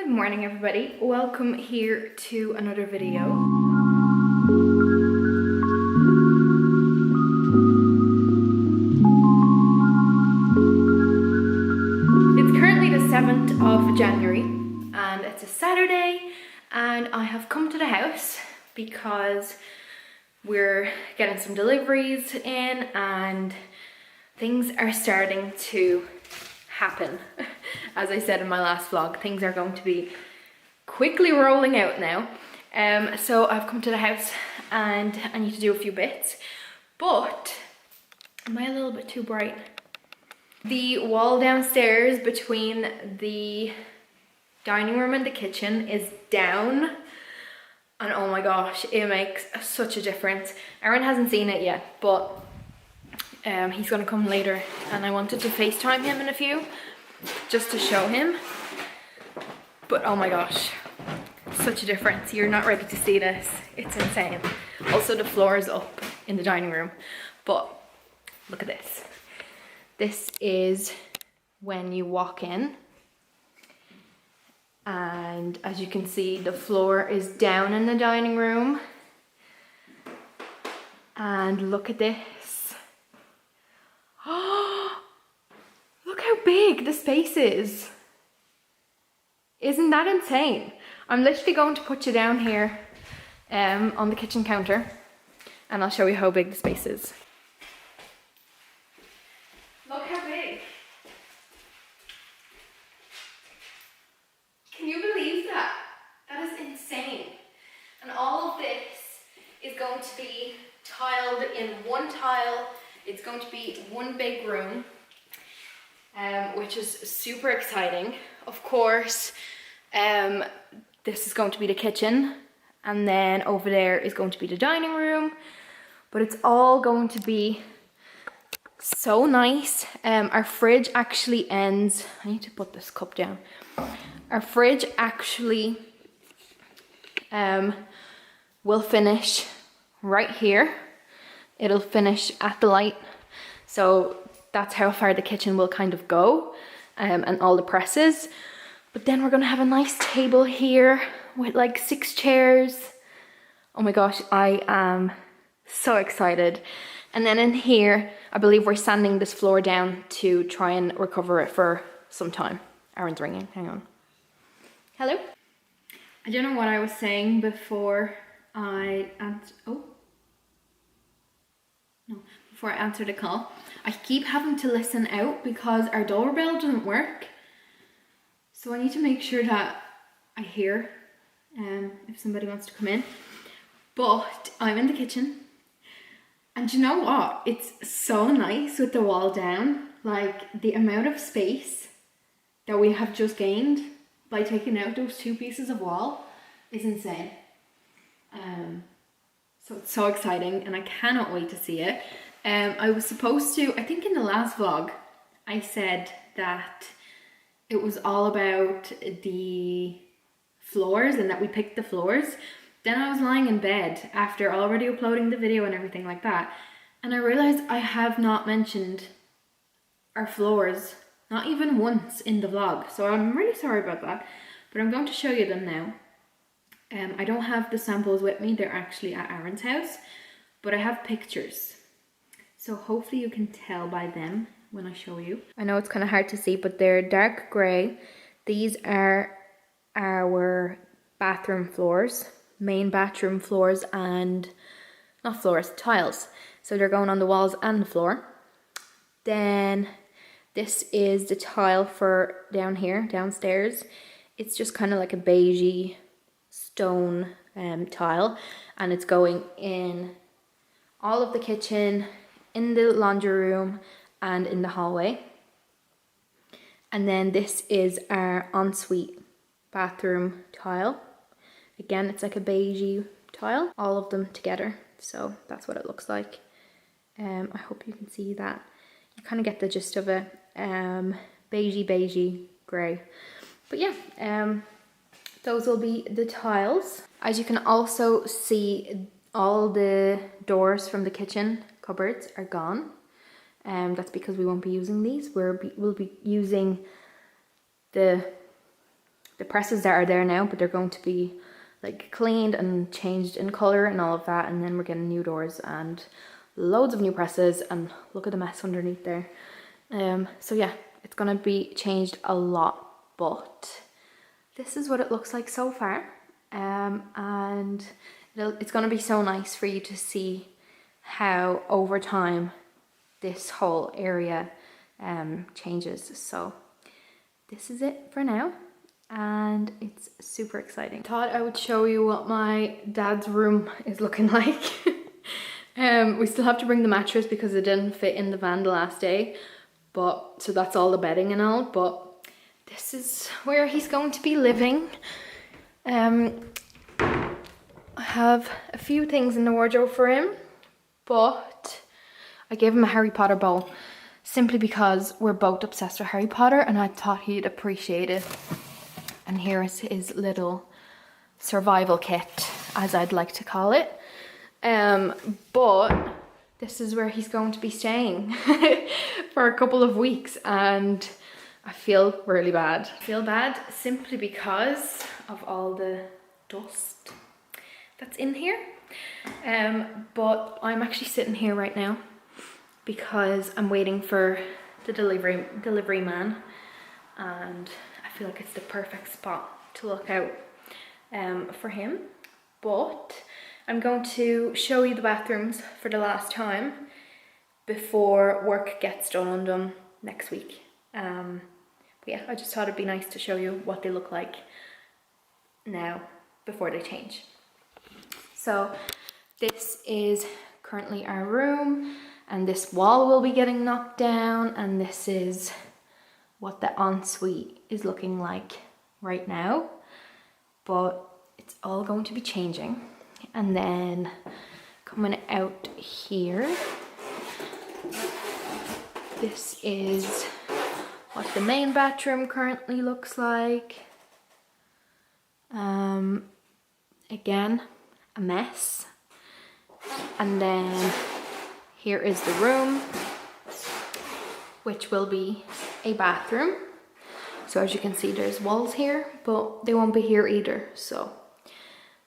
Good morning everybody, welcome here to another video. It's currently the 7th of January and it's a Saturday and I have come to the house because we're getting some deliveries in and things are starting to happen. As I said in my last vlog, things are going to be quickly rolling out now. So I've come to the house and I need to do a few bits, but am I a little bit too bright? The wall downstairs between the dining room and the kitchen is down, and oh my gosh, it makes such a difference. Aaron hasn't seen it yet, but he's gonna come later and I wanted to FaceTime him in a few just to show him. But oh my gosh, such a difference. You're not ready to see this. It's insane. Also the floor is up in the dining room, but look at this. This is when you walk in, and as you can see, the floor is down in the dining room. And look at this. Oh, look how big the space is. Isn't that insane? I'm literally going to put you down here on the kitchen counter and I'll show you how big the space is. Look how big. Can you believe that? That is insane. And all of this is going to be tiled in one tile. It's going to be one big room, which is super exciting. Of course, this is going to be the kitchen, and then over there is going to be the dining room, but it's all going to be so nice. Our fridge actually ends, I need to put this cup down. Our fridge actually will finish right here. It'll finish at the light, so that's how far the kitchen will kind of go, and all the presses. But then we're gonna have a nice table here with like 6 chairs. Oh my gosh, I am so excited. And then in here, I believe we're sanding this floor down to try and recover it for some time. Aaron's ringing, hang on. Hello? I don't know what I was saying before I before I answer the call. I keep having to listen out because our doorbell doesn't work. So I need to make sure that I hear if somebody wants to come in. But I'm in the kitchen. And you know what? It's so nice with the wall down. Like the amount of space that we have just gained by taking out those 2 pieces of wall is insane. So it's so exciting and I cannot wait to see it. I was supposed to, I think in the last vlog, I said that it was all about the floors and that we picked the floors. Then I was lying in bed after already uploading the video and everything like that, and I realized I have not mentioned our floors, not even once in the vlog. So I'm really sorry about that, but I'm going to show you them now. I don't have the samples with me, they're actually at Aaron's house, but I have pictures. So hopefully you can tell by them when I show you. I know it's kind of hard to see, but they're dark grey. These are our bathroom floors, main bathroom floors, and not floors, tiles. So they're going on the walls and the floor. Then this is the tile for down here, downstairs. It's just kind of like a beigey stone tile, and it's going in all of the kitchen, in the laundry room, and in the hallway. And then this is our ensuite bathroom tile. Again, it's like a beigey tile, all of them together. So that's what it looks like. I hope you can see that. You kind of get the gist of it. Beigey grey. But yeah, those will be the tiles. As you can also see, all the doors from the kitchen cupboards are gone. That's because we won't be using these. We'll be using the the presses that are there now, but they're going to be like cleaned and changed in color and all of that. And then we're getting new doors and loads of new presses, and look at the mess underneath there. So yeah, it's gonna be changed a lot, but this is what it looks like so far. And it's gonna be so nice for you to see how over time this whole area changes. So this is it for now, and it's super exciting. Thought I would show you what my dad's room is looking like. We still have to bring the mattress because it didn't fit in the van the last day, but so that's all the bedding and all, but this is where he's going to be living. I have a few things in the wardrobe for him, but I gave him a Harry Potter bowl simply because we're both obsessed with Harry Potter and I thought he'd appreciate it. And here is his little survival kit, as I'd like to call it. But this is where he's going to be staying for a couple of weeks, and I feel really bad. I feel bad simply because of all the dust that's in here. But I'm actually sitting here right now because I'm waiting for the delivery man, and I feel like it's the perfect spot to look out for him. But I'm going to show you the bathrooms for the last time before work gets done on them next week. But yeah, I just thought it'd be nice to show you what they look like now before they change. So this is currently our room, and this wall will be getting knocked down, and this is what the ensuite is looking like right now, but it's all going to be changing. And then coming out here, this is what the main bathroom currently looks like. Again, a mess. And then here is the room, which will be a bathroom. So as you can see, there's walls here, but they won't be here either. So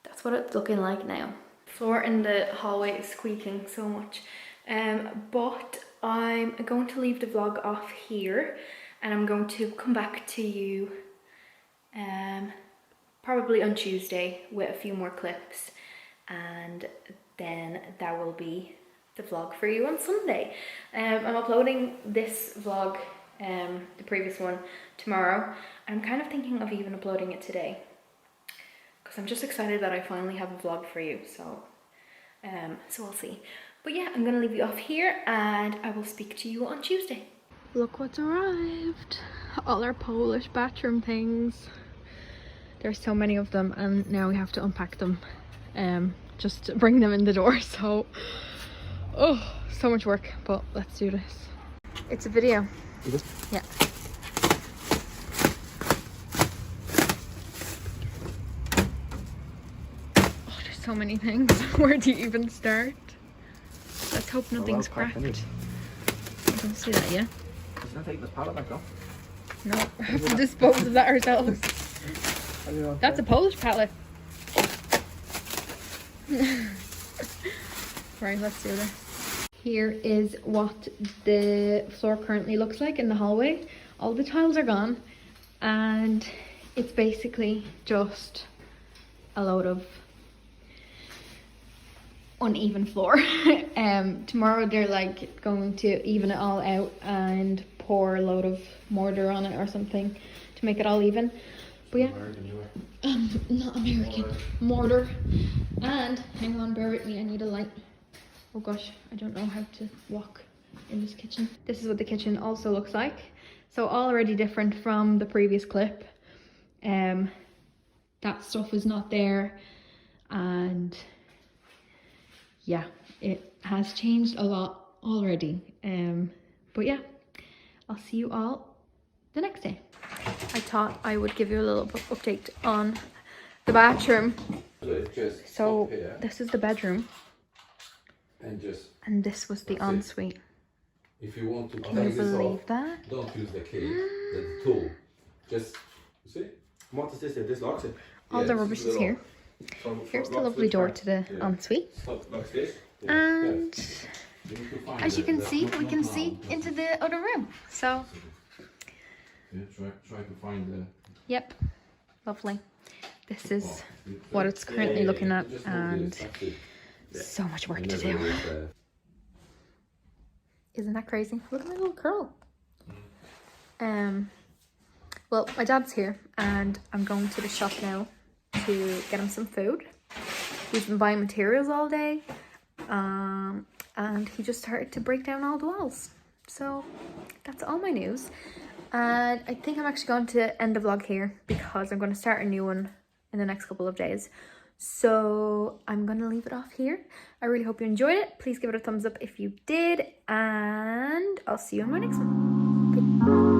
that's what it's looking like now. Floor in the hallway is squeaking so much. But I'm going to leave the vlog off here, and I'm going to come back to you probably on Tuesday with a few more clips, and then that will be the vlog for you on Sunday. I'm uploading this vlog, the previous one, tomorrow. I'm kind of thinking of even uploading it today because I'm just excited that I finally have a vlog for you. So we'll see. But yeah, I'm gonna leave you off here and I will speak to you on Tuesday. Look what's arrived. All our Polish bathroom things. There's so many of them, and now we have to unpack them just to bring them in the door. So, oh, so much work, but let's do this. It's a video. Is it? Yeah. Oh, there's so many things. Where do you even start? Let's hope nothing's cracked. I don't see that yet. Isn't that taking this pallet back off? No, we have to dispose of that ourselves. That's a Polish pallet. Right, let's do this. Here is what the floor currently looks like in the hallway. All the tiles are gone, and it's basically just a load of uneven floor. Tomorrow they're like going to even it all out and pour a load of mortar on it or something to make it all even. But yeah, not American, mortar. And hang on, bear with me, I need a light. Oh gosh, I don't know how to walk in this kitchen. This is what the kitchen also looks like. So already different from the previous clip. That stuff is not there, and yeah, it has changed a lot already. But yeah, I'll see you all the next day. I thought I would give you a little update on the bathroom. So this is the bedroom, and this was the ensuite. If you want to Can you believe that? Don't use the key, the tool. Just, you see? What does this do? This locks it. All the rubbish is here. Here's the lovely door to the ensuite. Locks this. And as you can see, we can see into the other room. So, Try to find the... yep, lovely. This is what it's currently looking at, and so much work to do. Isn't that crazy? Look at my little curl. Well, my dad's here and I'm going to the shop now to get him some food. We've been buying materials all day, and he just started to break down all the walls. So that's all my news. And I think I'm actually going to end the vlog here because I'm going to start a new one in the next couple of days. So I'm going to leave it off here. I really hope you enjoyed it. Please give it a thumbs up if you did, and I'll see you in my next one. Goodbye.